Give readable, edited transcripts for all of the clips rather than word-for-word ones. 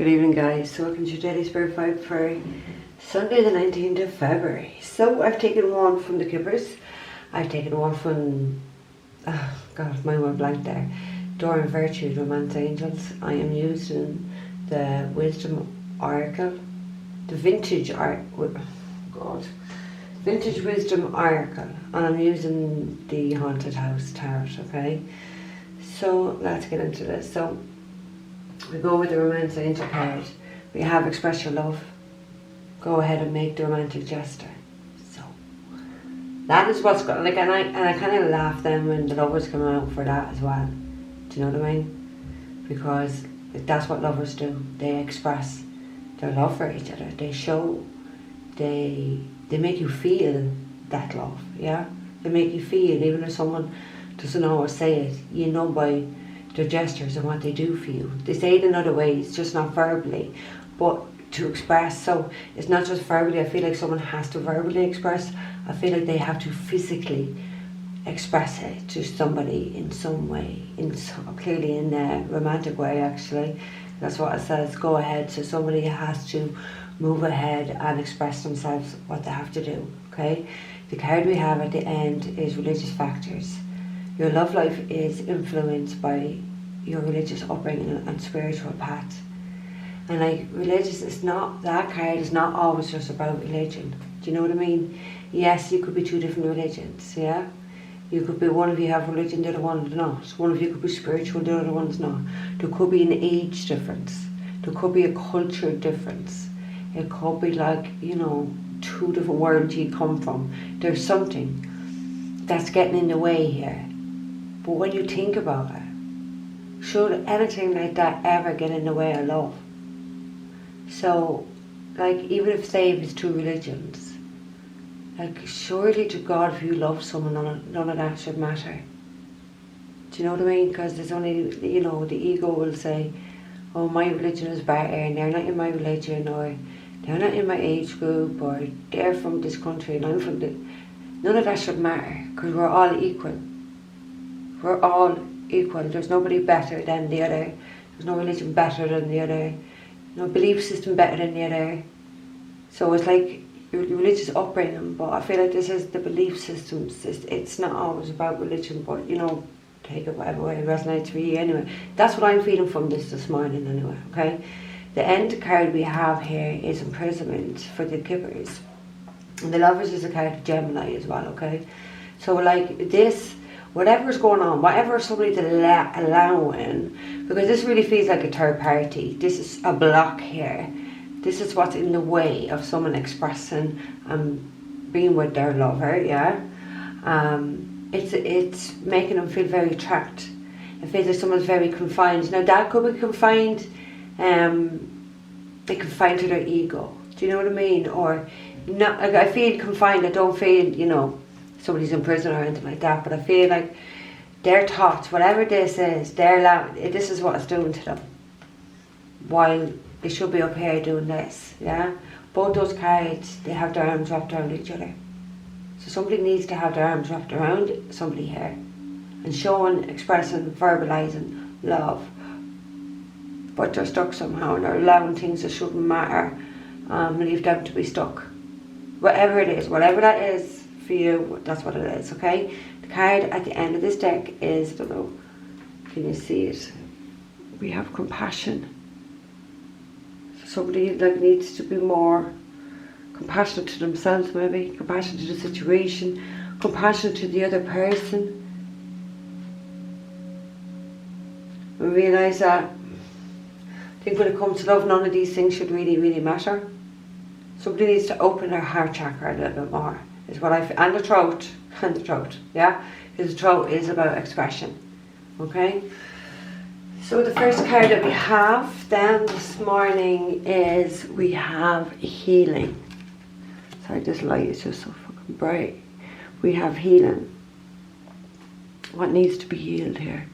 Good evening, guys. So welcome to Daily Spirit Vibe for Sunday the 19th of February. So I've taken one from the Kippers. I've taken one from, oh God, mine went blank there. Door and Virtue, Romance Angels. I am using the Wisdom Oracle, the Vintage Wisdom Oracle, and I'm using the Haunted House Tarot, okay? So let's get into this. So we go with the Romance Angel card. We have Express Your Love. Go ahead and make the romantic gesture. So that is what's going, like, and I kind of laugh then when the lovers come out for that as well. Do you know what I mean? Because that's what lovers do. They express their love for each other. They show, they make you feel that love, yeah? They make you feel, even if someone doesn't always say it, you know by their gestures and what they do for you. They say it in other ways, just not verbally, but to express. So it's not just verbally. I feel like someone has to verbally express. I feel like they have to physically express it to somebody in some way, clearly in a romantic way actually. That's what it says, go ahead. So somebody has to move ahead and express themselves what they have to do, okay? The card we have at the end is religious factors. Your love life is influenced by your religious upbringing and spiritual path. And like religious is not, that card is not always just about religion. Do you know what I mean? Yes, you could be two different religions, yeah? You could be, one of you have religion, the other one is not. One of you could be spiritual, the other one is not. There could be an age difference. There could be a culture difference. It could be like, you know, two different worlds you come from. There's something that's getting in the way here. But when you think about it, should anything like that ever get in the way of love? So, like, even if say it's two religions, like, surely to God, if you love someone, none of that should matter. Do you know what I mean? Because there's only, you know, the ego will say, oh, my religion is better, and they're not in my religion, or they're not in my age group, or they're from this country, and I'm from the... None of that should matter, because we're all equal. We're all equal. There's nobody better than the other. There's no religion better than the other. No belief system better than the other. So it's like your religious upbringing, but I feel like this is the belief systems. It's not always about religion, but, you know, take it whatever way it resonates for you anyway. That's what I'm feeling from this morning anyway, okay? The end card we have here is imprisonment for the Kippers. And the Lovers is a card of Gemini as well, okay? So like this, whatever's going on, whatever somebody's allowing, because this really feels like a third party. This is a block here. This is what's in the way of someone expressing being with their lover, yeah? It's making them feel very trapped. It feels like someone's very confined. Now that could be confined, they confined to their ego. Do you know what I mean? Or not, like, I feel confined. I don't feel, you know, somebody's in prison or anything like that, but I feel like their thoughts, whatever this is, this is what it's doing to them, while they should be up here doing this, yeah? Both those cards, they have their arms wrapped around each other. So somebody needs to have their arms wrapped around somebody here, and showing, expressing, verbalising love, but they're stuck somehow, and they're allowing things that shouldn't matter, leave them to be stuck. Whatever it is, whatever that is for you, that's what it is, okay? The card at the end of this deck is, I don't know, can you see it? We have compassion. Somebody like needs to be more compassionate to themselves, maybe, compassionate to the situation, compassionate to the other person. And realise that, I think when it comes to love, none of these things should really, really matter. Somebody needs to open their heart chakra a little bit more, is what I feel. And the throat, yeah? Because the throat is about expression, okay? So the first card that we have then this morning is, we have healing. Sorry, this light is just so fucking bright. We have healing. What needs to be healed here?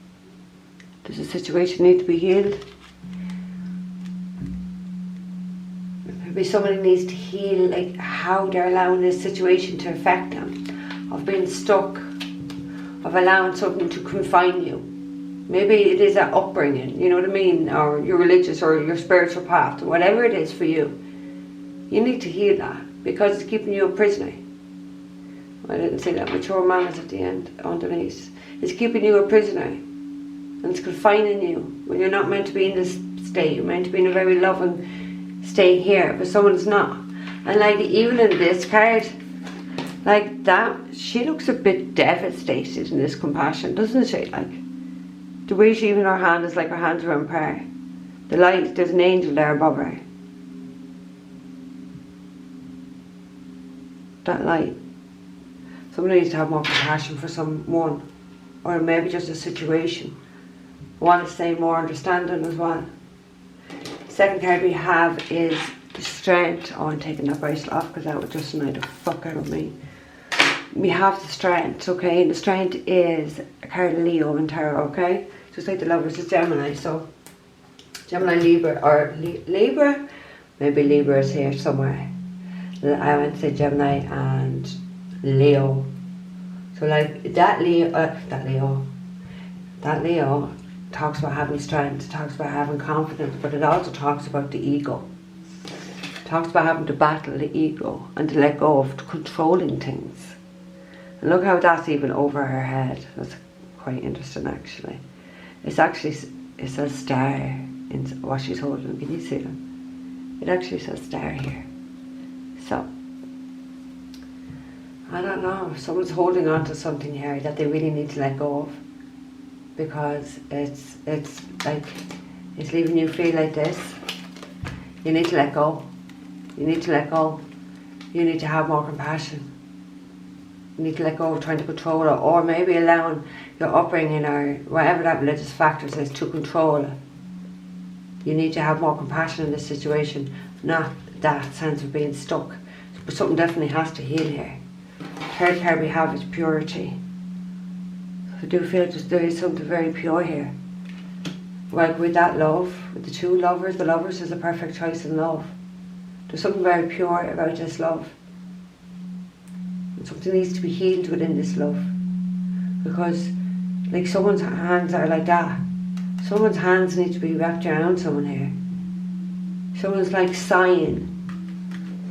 Does a situation need to be healed? Maybe somebody needs to heal, like, how they're allowing this situation to affect them, of being stuck, of allowing something to confine you. Maybe it is that upbringing, you know what I mean? Or your religious or your spiritual path, whatever it is for you. You need to heal that because it's keeping you a prisoner. I didn't say that. Mature manners at the end, underneath. It's keeping you a prisoner. And it's confining you when you're not meant to be in this state. You're meant to be in a very loving state here, but someone's not. And like even in this card, like that, she looks a bit devastated in this compassion, doesn't she? Like the way she, even her hand is like her hands are on prayer. The light, there's an angel there above her. That light. Someone needs to have more compassion for someone, or maybe just a situation. I want to say more understanding as well. Second card we have is the strength. Oh, I'm taking that bracelet off because that would just annoy the fuck out of me. We have the strength, okay? And the strength is a card of Leo in tarot, okay? Just like the Lovers is Gemini, so Gemini, Libra, or Libra? Maybe Libra is here somewhere. I went to say Gemini and Leo. So like that Leo talks about having strength, talks about having confidence, but it also talks about the ego. It talks about having to battle the ego and to let go of controlling things. And look how that's even over her head. That's quite interesting actually. It says star in what she's holding. Can you see them? It actually says star here. So I don't know, someone's holding on to something here that they really need to let go of, because it's like it's leaving you feel like this. You need to let go. You need to let go. You need to have more compassion. You need to let go of trying to control it, or maybe allowing your upbringing or whatever that religious factor says to control it. You need to have more compassion in this situation, not that sense of being stuck. But something definitely has to heal here. Third card we have is purity. I do feel that there is something very pure here. Like with that love, with the two lovers, the lovers is a perfect choice in love. There's something very pure about this love. And something needs to be healed within this love. Because like someone's hands are like that. Someone's hands need to be wrapped around someone here. Someone's like sighing.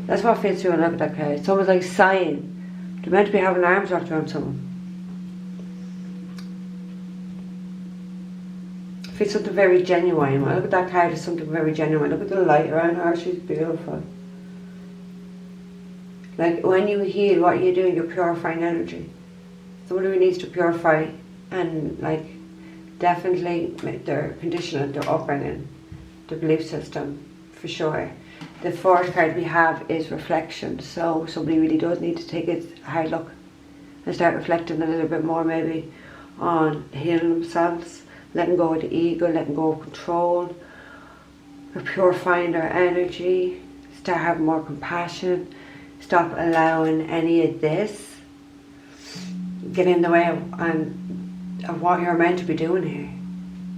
That's what feels through when I look at that card. Someone's like sighing. They're meant to be having arms wrapped around someone. I feel something very genuine. When I look at that card, it's something very genuine. Look at the light around her, she's beautiful. Like when you heal, what you're doing, you're purifying energy. Somebody who needs to purify and like definitely their conditioning, their upbringing, their belief system, for sure. The fourth card we have is reflection. So somebody really does need to take a hard look and start reflecting a little bit more maybe on healing themselves, letting go of the ego, letting go of control, or purifying their energy, start having more compassion, stop allowing any of this get in the way of what you're meant to be doing here.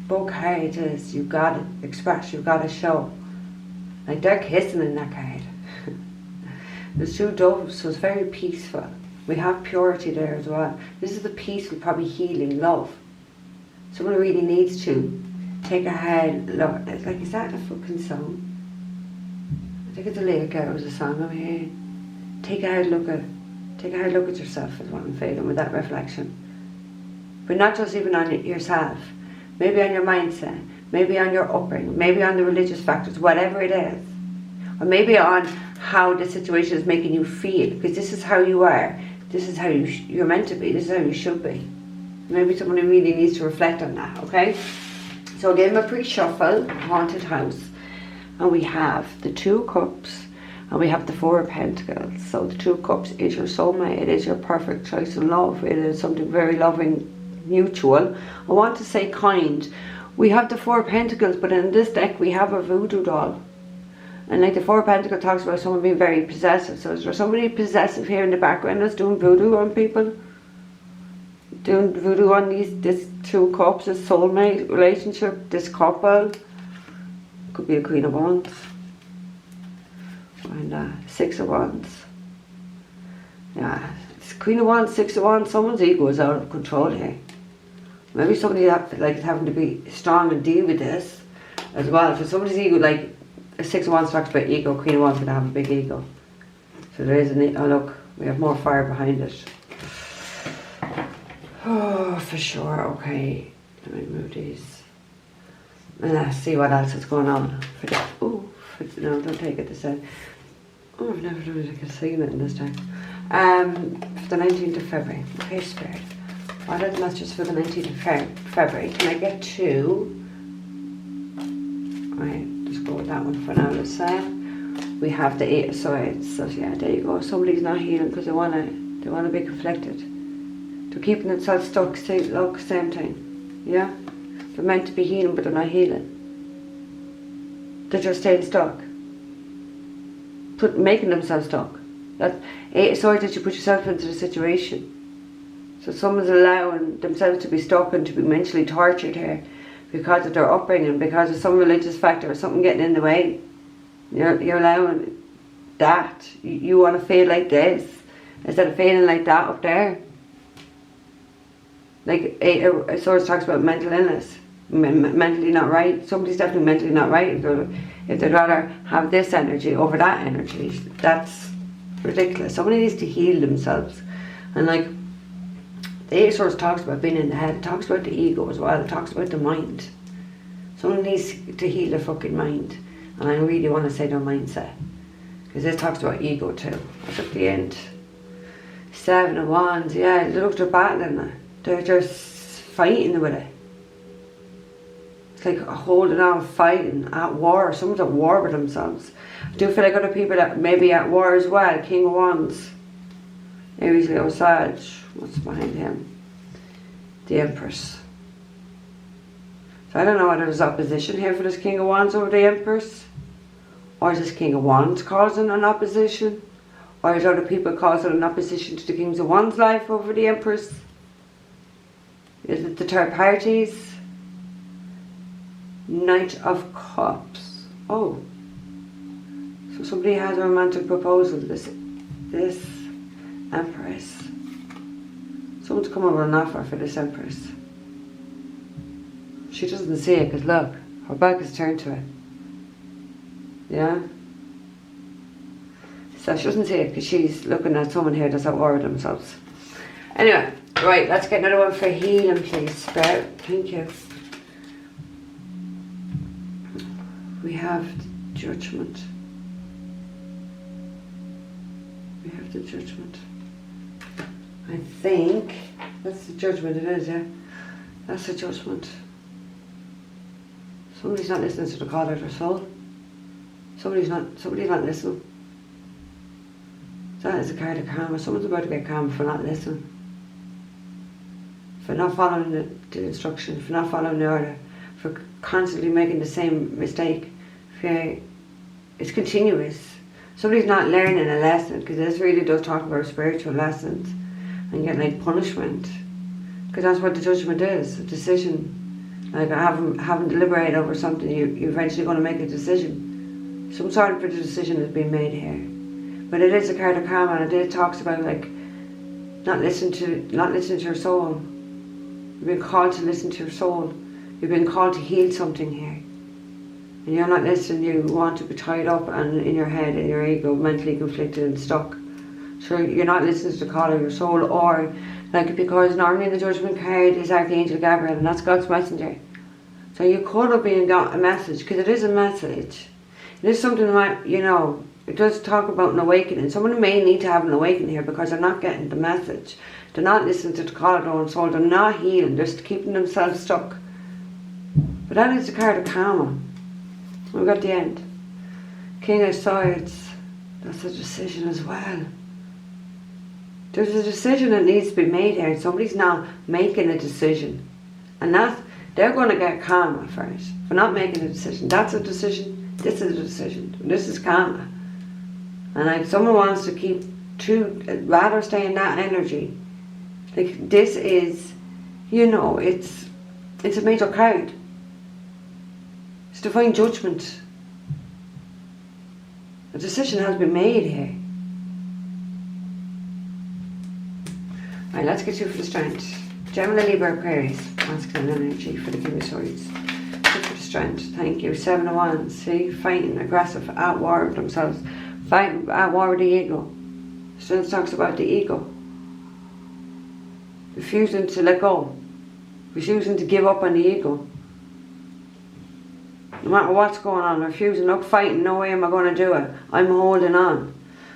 Both cards is you've got to express, you've got to show. Like they're kissing in that card. There's two doves, so it's very peaceful. We have purity there as well. This is the peaceful, probably healing love. Someone really needs to take a hard look. It's like, is that a fucking song? I think it's a lyric out of the song over here. Take a hard look at yourself is what I'm feeling with that reflection. But not just even on yourself. Maybe on your mindset. Maybe on your upbringing. Maybe on the religious factors. Whatever it is. Or maybe on how the situation is making you feel. Because this is how you are. This is how you're meant to be. This is how you should be. Maybe someone who really needs to reflect on that, okay? So I gave him a pre-shuffle, haunted house. And we have the 2 cups. And we have the 4 of Pentacles. So the 2 cups is your soulmate. It is your perfect choice in love. It is something very loving, mutual. I want to say kind. We have the 4 of Pentacles, but in this deck we have a voodoo doll. And like the 4 of Pentacles talks about someone being very possessive. So is there somebody possessive here in the background that's doing voodoo on people? Doing voodoo on this 2 cups, this soulmate relationship, this couple? Could be a Queen of Wands. And 6 of Wands. Yeah, it's Queen of Wands, 6 of Wands. Someone's ego is out of control here. Maybe somebody that like is having to be strong and deal with this as well. So somebody's ego, like a 6 of Wands talks about ego, Queen of Wands going to have a big ego. So there is oh look, we have more fire behind it. Oh, for sure. Okay, let me move these. And let's see what else is going on. No, don't take it this time. Oh, I've never done like a segment in this time. For the 19th of February. Okay, Spirit. What are the messages for the 19th of February? Can I get 2? Right, just go with that one for now. Let's say we have the 8 of Swords. So yeah, there you go. Somebody's not healing because they wanna be conflicted. They're keeping themselves stuck. Look, same thing. Yeah, they're meant to be healing, but they're not healing. They're just staying stuck. Making themselves stuck. That 8 of Swords that you put yourself into the situation. So someone's allowing themselves to be stuck and to be mentally tortured here because of their upbringing, because of some religious factor or something getting in the way. You're allowing that. You want to feel like this instead of feeling like that up there. Like 8 of Swords talks about mental illness, mentally not right. Somebody's definitely mentally not right if they'd rather have this energy over that energy. That's ridiculous. Somebody needs to heal themselves. And like the 8 of Swords talks about being in the head. It talks about the ego as well. It talks about the mind. Someone needs to heal their fucking mind. And I really want to say their mindset. Because this talks about ego too. That's at the end. 7 of Wands. Yeah, look, they're battling it. They're just fighting with it. It's like holding on, fighting, at war. Someone's at war with themselves. I do feel like other people that may be at war as well. King of Wands. Aries, Leo, Sag. What's behind him? The Empress. So I don't know whether there's opposition here for this King of Wands over the Empress. Or is this King of Wands causing an opposition? Or is other people causing an opposition to the Kings of Wands' life over the Empress? Is it the third parties? Knight of Cups. Oh. So somebody has a romantic proposal. This Empress. Someone's come over an offer for this Empress. She doesn't see it because look, her back is turned to it. Yeah? So she doesn't see it because she's looking at someone here that's at war with themselves. Anyway, right, let's get another one for healing, please, Spirit. Thank you. We have Judgment. We have the Judgment. I think that's the Judgment, it is, yeah? That's the Judgment. Somebody's not listening to the call of their soul. Somebody's not listening. That is a card of karma. Someone's about to get karma for not listening. For not following the instruction, for not following the order, for constantly making the same mistake. It's continuous. Somebody's not learning a lesson, because this really does talk about spiritual lessons and getting like punishment, because that's what the Judgment is, a decision. Like having deliberated over something, you're eventually going to make a decision. Some sort of a decision has been made here. But it is a card of karma, and it talks about like not listening to your soul. You've been called to listen to your soul. You've been called to heal something here. And you're not listening, you want to be tied up and in your head, in your ego, mentally conflicted and stuck. So you're not listening to the call of your soul, or like, because normally the Judgment card is Archangel Gabriel, and that's God's messenger. So you could have been got a message, because it is a message. It is something that, it does talk about an awakening. Someone may need to have an awakening here because they're not getting the message. They're not listening to the call of their own soul. They're not healing. They're just keeping themselves stuck. But that is the card of karma. We've got the end. King of Swords. That's a decision as well. There's a decision that needs to be made here. Somebody's now making a decision. And they're going to get karma for it. For not making a decision. That's a decision. This is a decision. This is karma. And like someone wants to rather stay in that energy. Like this is, it's a major card. It's divine judgment. A decision has been made here. Right, let's get you for the strength. Gemini, Libra, Aquarius, masculine energy for the King of Swords. Good for the strength, thank you. 7 of Wands, see, fighting, aggressive, at war with themselves, fighting, at war with the ego. Strength talks about the ego. Refusing to let go, refusing to give up on the ego. No matter what's going on, refusing, look, fighting, no way am I going to do it. I'm holding on.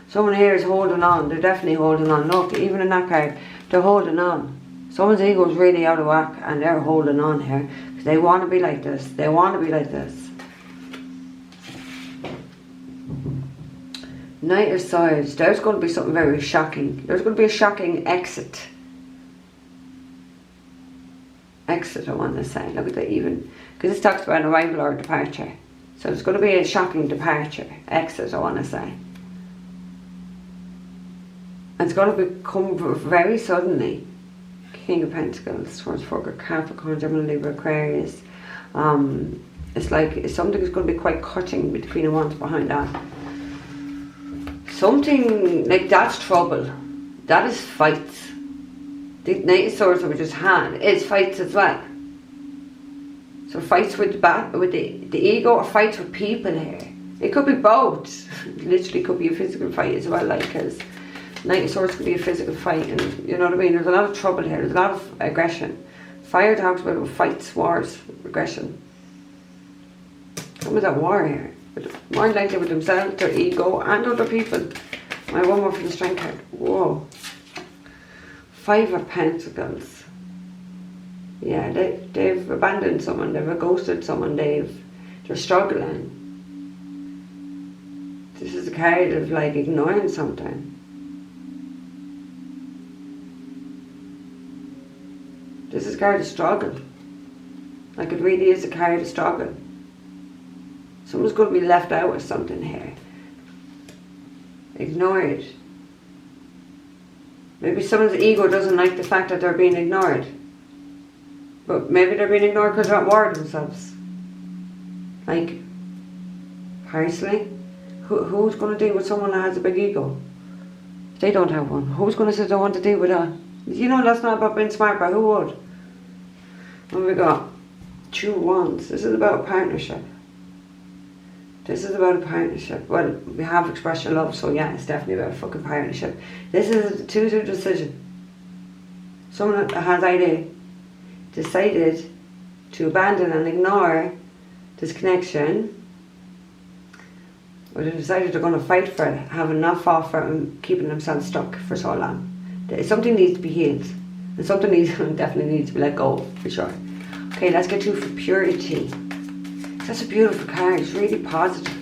Someone here is holding on, they're definitely holding on. Look, even in that card, they're holding on. Someone's ego is really out of whack and they're holding on here. Because they want to be like this, they want to be like this. Knight of Swords, there's going to be something very shocking. There's going to be a shocking exit. Exit, I want to say. Look at that, even. Because this talks about an arrival or a departure. So it's going to be a shocking departure. Exit, I want to say. And it's going to become very suddenly. King of Pentacles, Swords, Forker, Capricorn, Gemini, Libra, Aquarius. It's like something is going to be quite cutting with the Queen of Wands behind that. Something like that's trouble. That is fights. The Knight of Swords that we just had is fights as well. So fights with the ego or fights with people here. It could be both. It literally could be a physical fight as well, like, because Knight of Swords could be a physical fight, and you know what I mean. There's a lot of trouble here. There's a lot of aggression. Fire talks about fights, wars, aggression. Some of that war here. But more likely with themselves, their ego, and other people. I have one more for the Strength card. Whoa. 5 of Pentacles. Yeah, they've abandoned someone, they've ghosted someone, they're struggling. This is a card of like ignoring something. This is a card of struggle. Like it really is a card of struggle. Someone's going to be left out with something here. Ignored. Maybe someone's ego doesn't like the fact that they're being ignored. But maybe they're being ignored because they're at war with themselves. Like, personally, who's going to deal with someone that has a big ego? If they don't have one. Who's going to say they want to deal with that? You know, that's not about being smart, but who would? And we got 2 Wands. This is about a partnership. This is about a partnership. Well, we have expressed your love, so yeah, it's definitely about a fucking partnership. This is a 2-2 decision. Someone that has decided to abandon and ignore this connection, or they decided they're going to fight for it, having not fought for it and keeping themselves stuck for so long. Something needs to be healed, and something definitely needs to be let go, for sure. Okay, let's get 2 for Purity. That's a beautiful card. It's really positive.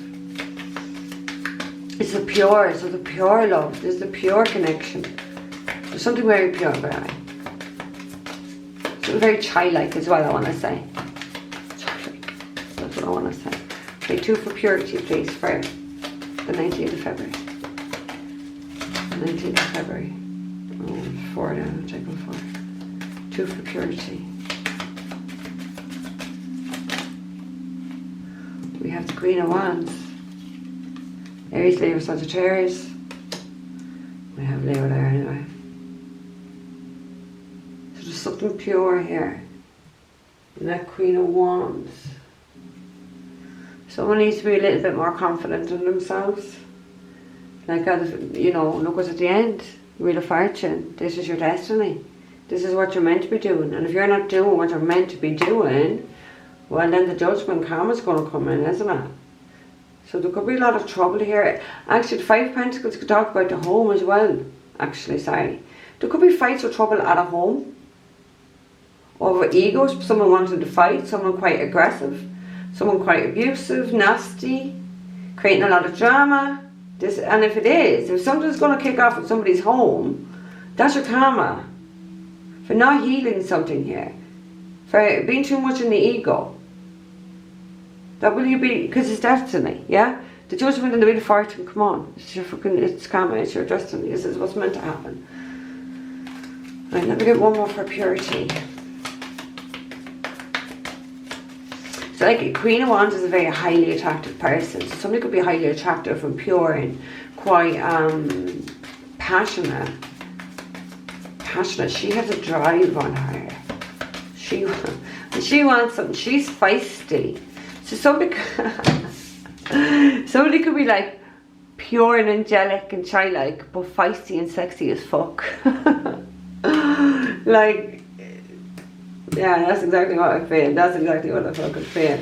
It's the pure, so the pure love. This is the pure connection. There's something very pure about it. Something very childlike as well, I want to say. Childlike. That's what I want to say. Okay, 2 for Purity, please, for the 19th of February. 19th of February. Oh, 4 now, I'll take 4. 2 for Purity. We have the Queen of Wands. Aries, Libra, Sagittarius. We have Leo there anyway. So there's something pure here. And that Queen of Wands. Someone needs to be a little bit more confident in themselves. Like, you know, look what's at the end. Wheel of Fortune. This is your destiny. This is what you're meant to be doing. And if you're not doing what you're meant to be doing, well, then the judgment karma is going to come in, isn't it? So there could be a lot of trouble here. Actually, the 5 of Pentacles could talk about the home as well. Actually, sorry. There could be fights or trouble at a home. Over egos, someone wanting to fight, someone quite aggressive, someone quite abusive, nasty, creating a lot of drama. And if it is, if something's going to kick off in somebody's home, that's your karma. For not healing something here. For being too much in the ego. That will you be, because it's destiny, yeah? The judgment and the Wheel of Fortune, come on. It's your fucking, it's karma, it's your destiny. This is what's meant to happen. Right, let me get 1 more for Purity. So like, Queen of Wands is a very highly attractive person. So somebody could be highly attractive and pure and quite passionate. passionate. She has a drive on her. She wants something. She's feisty. So somebody could be like pure and angelic and childlike, but feisty and sexy as fuck. Like, yeah, that's exactly what I feel. That's exactly what I fucking feel.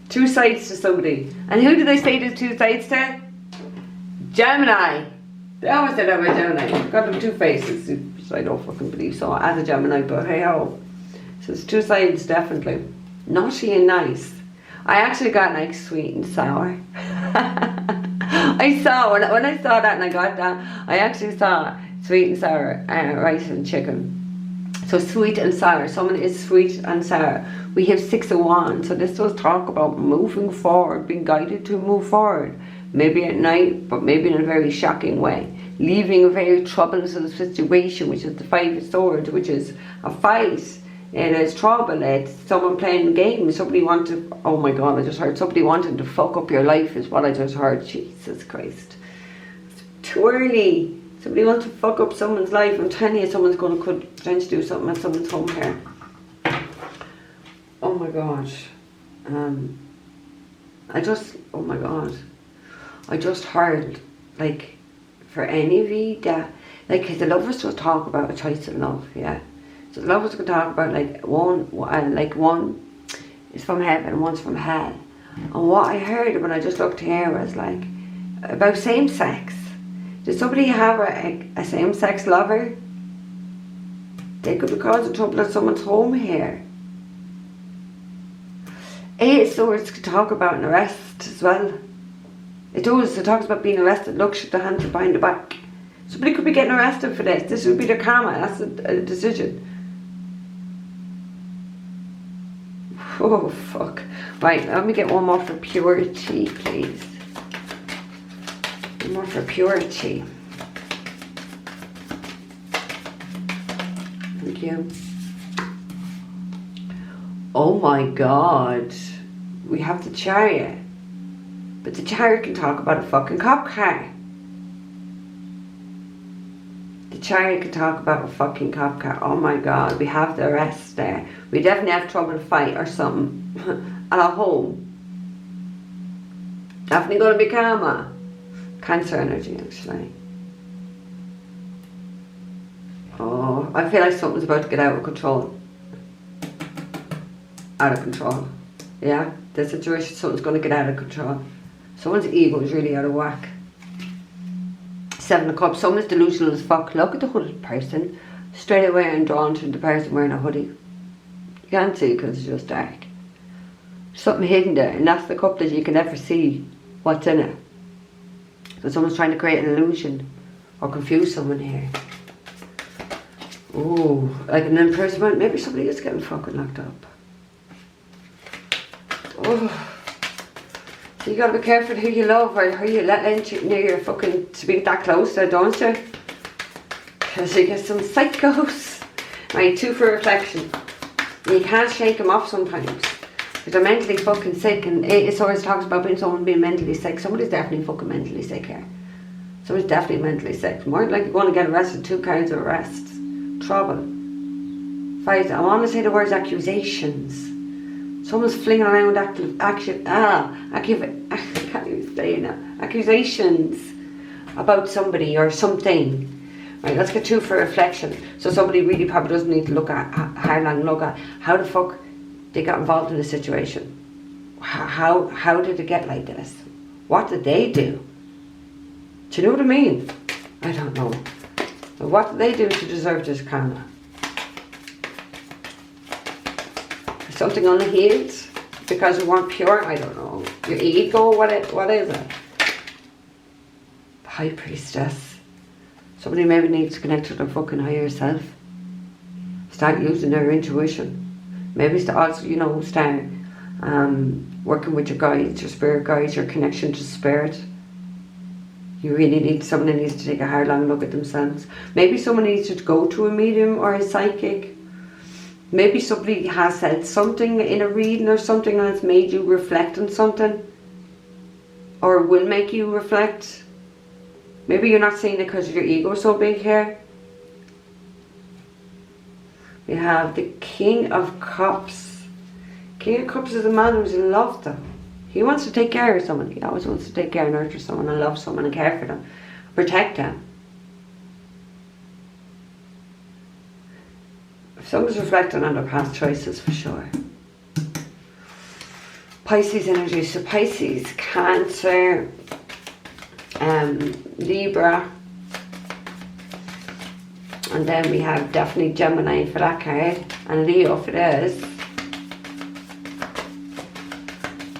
Two sides to somebody. And who do they say there's two sides to? Gemini. They always say that about Gemini. Got them two faces, which I don't fucking believe so as a Gemini, but hey ho. So there's two sides, definitely. Naughty and nice. I actually got like sweet and sour. I saw, when I saw that and I got that, I actually saw sweet and sour rice and chicken. So sweet and sour. Someone is sweet and sour. We have 6 of Wands. So this does talk about moving forward, being guided to move forward. Maybe at night, but maybe in a very shocking way. Leaving a very troublesome situation, which is the 5 of Swords, which is a fight. It is trouble. It's someone playing games. Somebody wanted, oh my god, I just heard somebody wanting to fuck up your life is what I just heard. Jesus Christ. It's too early. Somebody wants to fuck up someone's life. I'm telling you, someone's going to could potentially do something at someone's home here. Oh my gosh. Oh my god. I just heard, like, for any of you that, like, because the lovers will talk about a choice of love, yeah. So the lovers will talk about, like, one is from heaven and one's from hell. And what I heard when I just looked here was, like, about same sex. Does somebody have a same-sex lover? They could be causing trouble at someone's home here. 8 of Swords could talk about an arrest as well. It does. It talks about being arrested. Look, shut the hands are behind the back. Somebody could be getting arrested for this. This would be their karma. That's a decision. Oh, fuck. Right, let me get one more for purity, please. One more for purity. Thank you. Oh my god. We have the Chariot. But the Chariot can talk about a fucking cop car. The Chariot can talk about a fucking cop car. Oh my god, we have the arrest there. We definitely have trouble to fight or something at our home. Definitely going to be karma. Cancer energy, actually. Oh, I feel like something's about to get out of control. Out of control. Yeah, the situation, something's going to get out of control. Someone's ego is really out of whack. 7 of Cups. Someone's delusional as fuck. Look at the hooded person. Straight away I'm drawn to the person wearing a hoodie. You can't see because it's just dark. Something hidden there, and that's the cup that you can never see what's in it. So someone's trying to create an illusion or confuse someone here. Ooh, like an imprisonment. Maybe somebody is getting fucking locked up. Oh. So you gotta be careful who you love or who you let into near your fucking, to be that close to, don't you? Because you get some psychos. Right, 2 for reflection. You can't shake them off sometimes. Because they're mentally fucking sick, and 8 of Swords talks about someone being mentally sick. Somebody's definitely fucking mentally sick here. Somebody's definitely mentally sick. More than likely going to get arrested. 2 cards of arrests. Trouble. 5. I want to say the words accusations. Someone's flinging around I can't even say it now. Accusations about somebody or something. Right, let's get 2 for reflection. So somebody really probably doesn't need to look at, look at how the fuck they got involved in the situation. How did it get like this? What did they do? Do you know what I mean? I don't know. But what did they do to deserve this karma? Something unhealed because we weren't pure. I don't know. Your ego. What is it? High Priestess. Somebody maybe needs to connect to their fucking higher self. Start using their intuition. Maybe also, you know, start working with your guides, your spirit guides, your connection to spirit. You really need, someone needs to take a hard long look at themselves. Maybe someone needs to go to a medium or a psychic. Maybe somebody has said something in a reading or something that's made you reflect on something. Or will make you reflect. Maybe you're not seeing it because your ego is so big here. We have the King of Cups. King of Cups is a man who's in love though. He wants to take care of someone. He always wants to take care and nurture someone and love someone and care for them. Protect them. Someone's reflecting on their past choices for sure. Pisces energy. So Pisces, Cancer, Libra. And then we have definitely Gemini for that card. And Leo for this.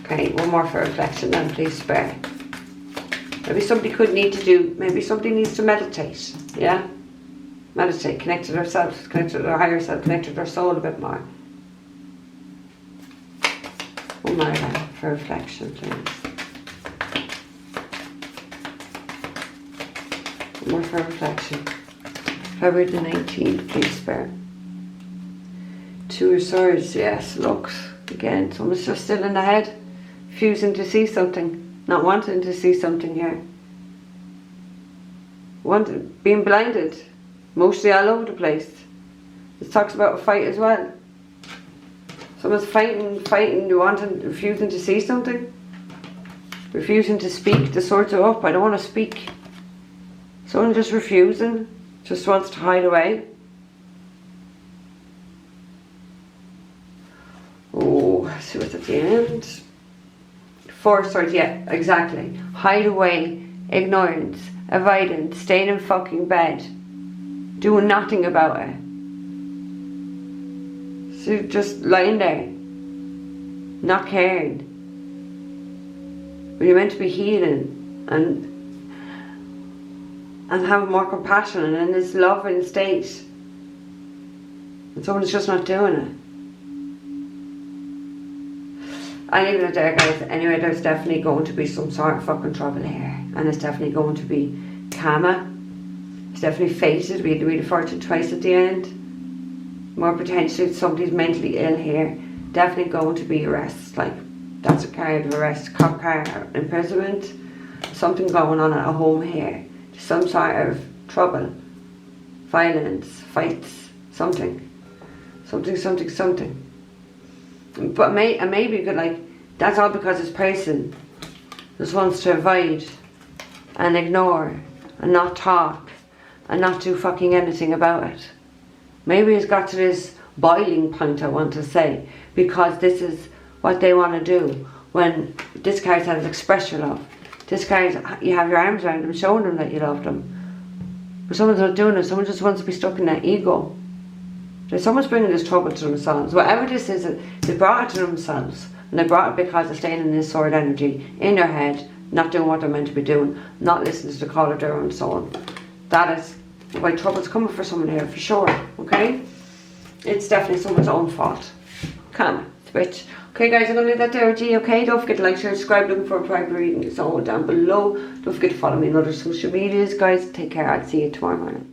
Okay, one more for reflection then, please spare. Maybe somebody could need to do, maybe somebody needs to meditate, yeah? Meditate, connect to themselves, connect to their higher self, connect to their soul a bit more. One more then for reflection, please. One more for reflection. February the 19th, please spare. Two of Swords, yes, look, again, someone's just still in the head. Refusing to see something, not wanting to see something here. Being blinded, mostly all over the place. This talks about a fight as well. Someone's fighting, refusing to see something. Refusing to speak, the swords are up, I don't want to speak. Someone just refusing, just wants to hide away. Oh, see what's at the end. Four Swords, yeah, exactly. Hide away, ignorance, avoidance, staying in fucking bed, doing nothing about it. So just lying there, not caring. When you're meant to be healing and having more compassion and in this loving state, and someone's just not doing it. I leave it there, guys. Anyway, there's definitely going to be some sort of fucking trouble here. And it's definitely going to be karma. It's definitely fated. We had the Wheel of Fortune twice at the end. More potentially somebody's mentally ill here. Definitely going to be arrest. Like, that's a card of arrest. Cop car, imprisonment. Something going on at a home here. Some sort of trouble. Violence. Fights. Something. Something. But maybe you could, like, that's all because this person just wants to avoid and ignore and not talk and not do fucking anything about it. Maybe it's got to this boiling point, I want to say, because this is what they want to do. When this card says express your love, this card, you have your arms around them, showing them that you love them. But someone's not doing it. Someone just wants to be stuck in that ego. Someone's bringing this trouble to themselves. Whatever this is, they brought it to themselves. And they brought it because they're staying in this sword energy, in their head, not doing what they're meant to be doing, not listening to the call of their own soul. That is why trouble's coming for someone here, for sure, okay? It's definitely someone's own fault. Karma, bitch. Okay, guys, I'm going to leave that there with you, okay? Don't forget to like, share, subscribe, looking for a private reading. It's all down below. Don't forget to follow me on other social medias, guys. Take care. I'll see you tomorrow morning.